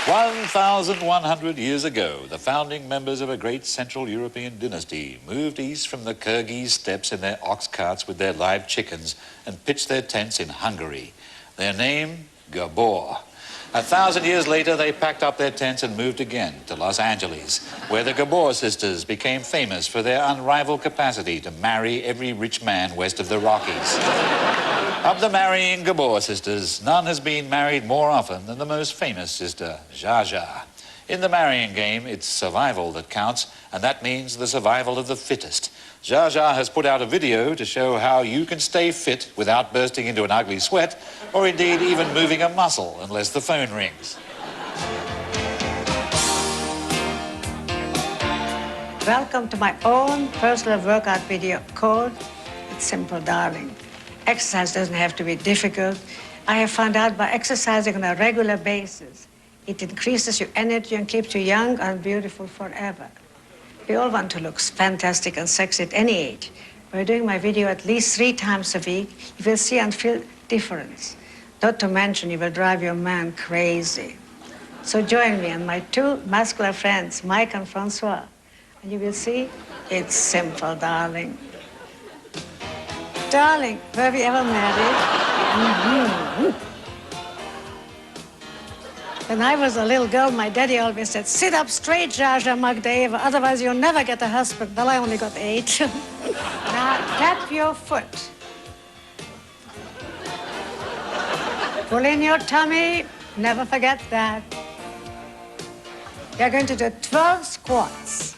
1,100 years ago, the founding members of a great Central European dynasty moved east from the Kyrgyz steppes in their ox carts with their live chickens and pitched their tents in Hungary. Their name, Gabor. 1,000 years later, they packed up their tents and moved again to Los Angeles, where the Gabor sisters became famous for their unrivaled capacity to marry every rich man west of the Rockies. Of the marrying Gabor sisters, none has been married more often than the most famous sister, Zsa Zsa. In the marrying game, it's survival that counts, and that means the survival of the fittest. Zsa Zsa has put out a video to show how you can stay fit without bursting into an ugly sweat, or indeed even moving a muscle unless the phone rings. Welcome to my own personal workout video called It's Simple, Darling. Exercise doesn't have to be difficult. I have found out by exercising on a regular basis, it increases your energy and keeps you young and beautiful forever. We all want to look fantastic and sexy at any age. By doing my video at least 3 times a week, you will see and feel difference. Not to mention, you will drive your man crazy. So join me and my 2 muscular friends, Mike and Francois, and you will see it's simple, darling. Darling, were we ever married? When I was a little girl, my daddy always said, sit up straight, Zsa Zsa Magdeva, otherwise you'll never get a husband. Well, I only got 8. Now, tap your foot. Pull in your tummy. Never forget that. You're going to do 12 squats.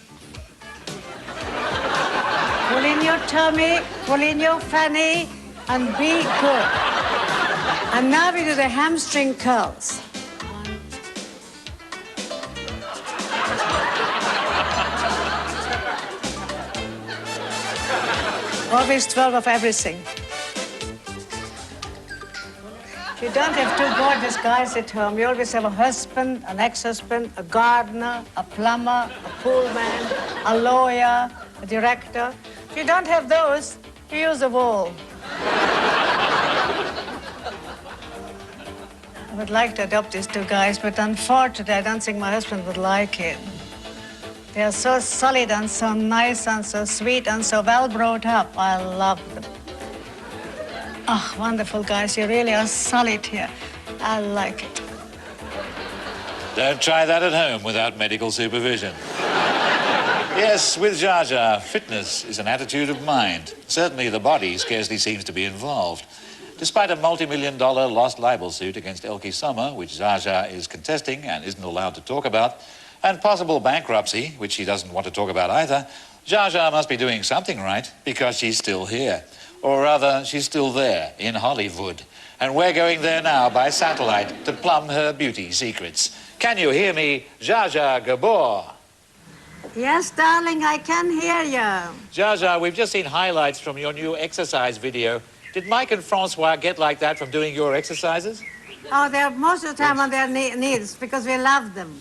Pull in your tummy, pull in your fanny, and be good. And now we do the hamstring curls. Always 12 of everything. You don't have 2 gorgeous guys at home. You always have a husband, an ex-husband, a gardener, a plumber, a pool man, a lawyer, a director. If you don't have those, you use a wall. I would like to adopt these 2 guys, but unfortunately, I don't think my husband would like it. They are so solid and so nice and so sweet and so well brought up. I love them. Oh, wonderful guys. You really are solid here. I like it. Don't try that at home without medical supervision. Yes, with Zsa Zsa, fitness is an attitude of mind. Certainly the body scarcely seems to be involved. Despite a multi-million-dollar lost libel suit against Elke Sommer, which Zsa Zsa is contesting and isn't allowed to talk about, and possible bankruptcy, which she doesn't want to talk about either, Zsa Zsa must be doing something right because she's still here. Or rather, she's still there in Hollywood. And we're going there now by satellite to plumb her beauty secrets. Can you hear me, Zsa Zsa Gabor? Yes, darling, I can hear you. Zsa Zsa, we've just seen highlights from your new exercise video. Did Mike and Francois get like that from doing your exercises? Oh, they're most of the time on their knees because we love them.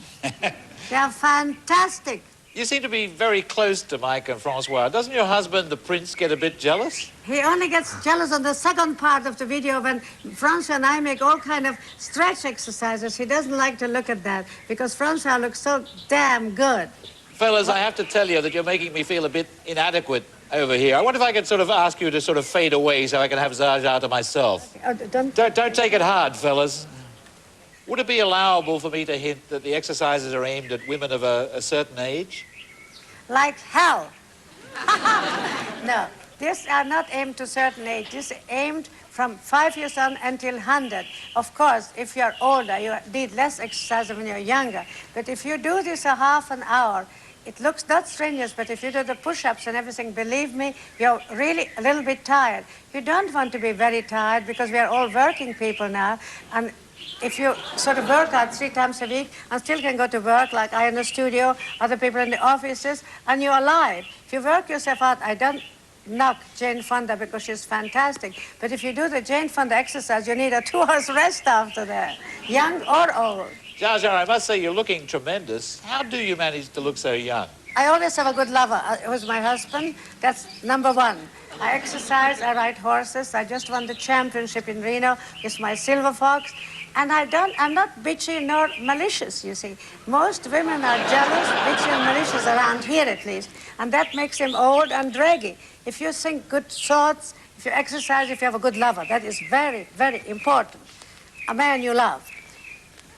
They're fantastic. You seem to be very close to Mike and Francois. Doesn't your husband, the prince, get a bit jealous? He only gets jealous on the second part of the video when Francois and I make all kind of stretch exercises. He doesn't like to look at that because Francois looks so damn good. Fellas, I have to tell you that you're making me feel a bit inadequate over here. I wonder if I could sort of ask you to sort of fade away so I can have Zsa Zsa to myself. Don't take it hard, fellas. Would it be allowable for me to hint that the exercises are aimed at women of a certain age? Like hell. No, these are not aimed to a certain age. This is aimed from 5 years on until 100. Of course, if you're older, you need less exercise than when you're younger. But if you do this a half an hour, it looks not strenuous, but if you do the push-ups and everything, believe me, you're really a little bit tired. You don't want to be very tired because we are all working people now. And if you sort of work out 3 times a week and still can go to work, like I in the studio, other people in the offices, and you're alive. If you work yourself out, I don't knock Jane Fonda because she's fantastic. But if you do the Jane Fonda exercise, you need a 2 hours rest after that, young or old. Zsa Zsa, I must say you're looking tremendous. How do you manage to look so young? I always have a good lover. It was my husband. That's number 1. I exercise, I ride horses. I just won the championship in Reno. It's my silver fox. And I'm not bitchy nor malicious, you see. Most women are jealous, bitchy and malicious around here at least. And that makes them old and draggy. If you think good thoughts, if you exercise, if you have a good lover, that is very, very important. A man you love.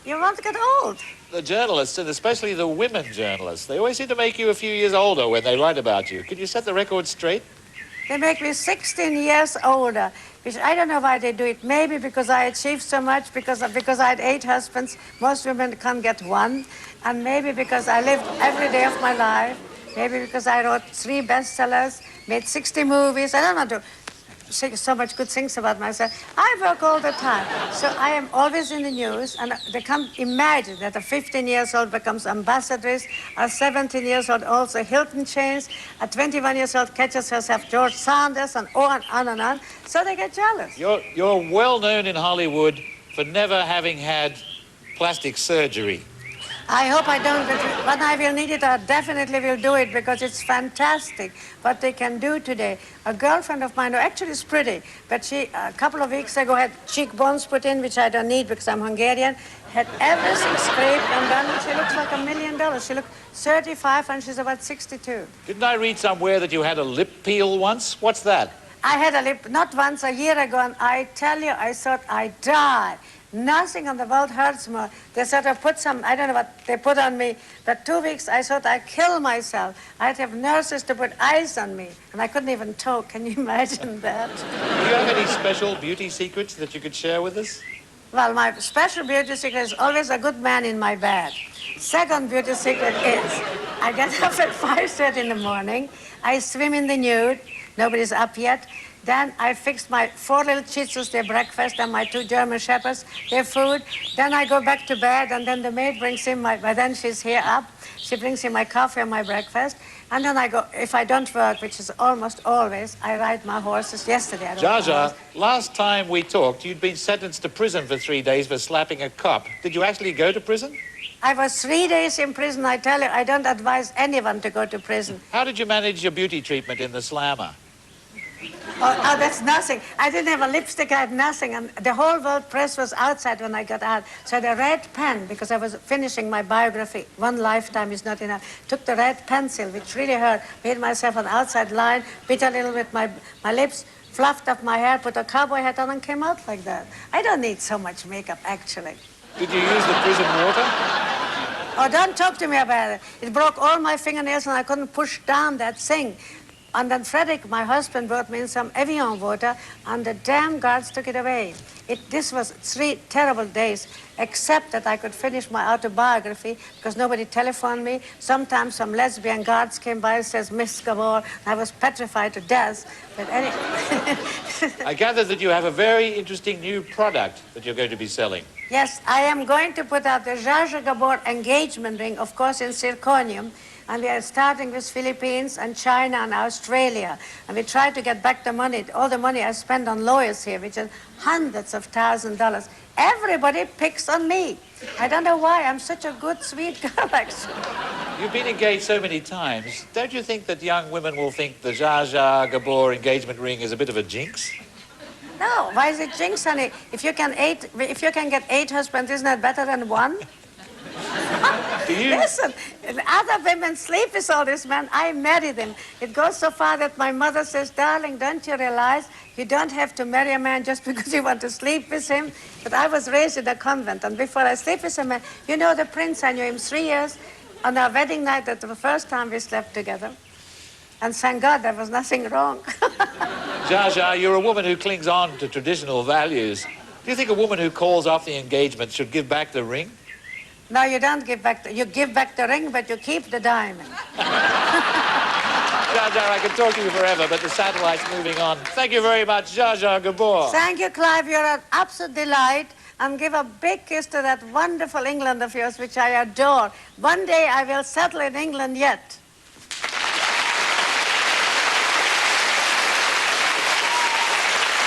You won't get old. The journalists, and especially the women journalists, they always seem to make you a few years older when they write about you. Could you set the record straight? They make me 16 years older, which I don't know why they do it. Maybe because I achieved so much, because I had 8 husbands. Most women can't get one. And maybe because I lived every day of my life. Maybe because I wrote 3 bestsellers, made 60 movies. I don't want to say so much good things about myself. I work all the time. So I am always in the news, and they can't imagine that a 15 years old becomes ambassadress, a 17 years old also Hilton chains, a 21 years old catches herself George Sanders, and on and on and on. So they get jealous. You're well known in Hollywood for never having had plastic surgery. I hope I don't, but when I will need it, I definitely will do it because it's fantastic what they can do today. A girlfriend of mine, who actually is pretty, but she, a couple of weeks ago, had cheekbones put in, which I don't need because I'm Hungarian, had everything scraped and done, and she looks like $1 million. She looked 35 and she's about 62. Didn't I read somewhere that you had a lip peel once? What's that? I had a lip, not once, a year ago, and I tell you, I thought I'd die. Nothing on the world hurts more. They sort of put some, I don't know what they put on me, but 2 weeks I thought I'd kill myself. I'd have nurses to put ice on me, and I couldn't even talk. Can you imagine that? Do you have any special beauty secrets that you could share with us? Well, my special beauty secret is always a good man in my bed. Second beauty secret is I get up at 5:30 in the morning, I swim in the nude, nobody's up yet. Then I fix my 4 little Shih Tzus, their breakfast, and my 2 German Shepherds, their food. Then I go back to bed, and then the maid brings in by then she's here up. She brings in my coffee and my breakfast. And then I go, if I don't work, which is almost always, I ride my horses. Yesterday, I Zsa Zsa, last time we talked, you'd been sentenced to prison for 3 days for slapping a cop. Did you actually go to prison? I was 3 days in prison. I tell you, I don't advise anyone to go to prison. How did you manage your beauty treatment in the slammer? Oh, that's nothing. I didn't have a lipstick, I had nothing. And the whole world press was outside when I got out. So the red pen, because I was finishing my biography, One Lifetime is Not Enough, took the red pencil, which really hurt, made myself an outside line, bit a little with my lips, fluffed up my hair, put a cowboy hat on, and came out like that. I don't need so much makeup, actually. Did you use the prison water? Oh, don't talk to me about it. It broke all my fingernails, and I couldn't push down that thing. And then Frederick, my husband, brought me in some Evian water, and the damn guards took it away. This was 3 terrible days, except that I could finish my autobiography because nobody telephoned me. Sometimes some lesbian guards came by and says, Miss Gabor, I was petrified to death. But anyway. I gather that you have a very interesting new product that you're going to be selling. Yes, I am going to put out the Zsa Gabor engagement ring, of course, in zirconium. And we are starting with Philippines and China and Australia. And we try to get back the money, all the money I spend on lawyers here, which is hundreds of $1,000s. Everybody picks on me. I don't know why. I'm such a good, sweet girl, actually. You've been engaged so many times. Don't you think that young women will think the Zsa Zsa Gabor engagement ring is a bit of a jinx? No, why is it jinx, honey? If you can get 8 husbands, isn't that better than 1? Listen, other women sleep with all these men. I married them. It goes so far that my mother says, darling, don't you realize you don't have to marry a man just because you want to sleep with him? But I was raised in a convent, and before I sleep with a man, you know the prince, I knew him 3 years. On our wedding night, that's the first time we slept together. And thank God there was nothing wrong. Zsa Zsa, you're a woman who clings on to traditional values. Do you think a woman who calls off the engagement should give back the ring? No, you don't give back you give back the ring, but you keep the diamond. Zsa Zsa, I could talk to you forever, but the satellite's moving on. Thank you very much, Zsa Zsa Gabor. Thank you, Clive. You're an absolute delight. And give a big kiss to that wonderful England of yours, which I adore. One day I will settle in England yet.